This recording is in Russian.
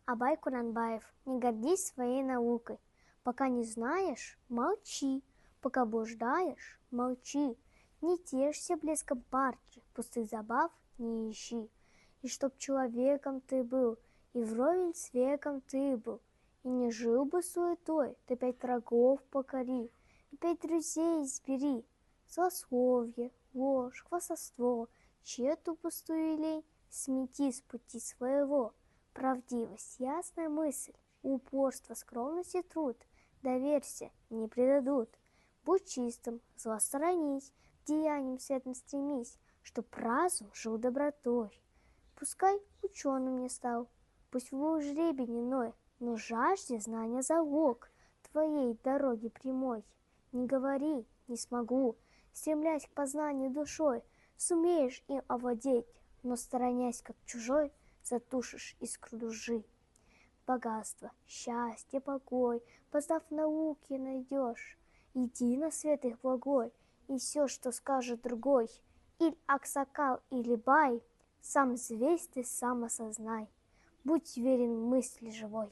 Абай Кунанбаев. Не гордись своей наукой. Пока не знаешь, молчи. Пока блуждаешь, молчи. Не тешься блеском парчи, пустых забав не ищи. И чтоб человеком ты был, и вровень с веком ты был, и не жил бы суетой, ты 5 врагов покори, и 5 друзей избери. Злословие, ложь, хвастовство, тщету пустую лень смети с пути своего. Правдивость, ясная мысль, упорство, скромность и труд, доверься, не предадут. Будь чистым, зла сторонись, к деяниям светлым стремись, чтоб разум жил добротой. Пускай ученым не стал, пусть был жребий иной, но жажде знания залог твоей дороги прямой. Не говори, не смогу, стремлясь к познанию душой, сумеешь им овладеть, но сторонясь как чужой, затушишь искру души. Богатство, счастье, покой, познав науки, найдешь. Иди на свет их благой, и все, что скажет другой, или аксакал, или бай, сам взвесь ты, сам осознай. Будь верен мысли живой.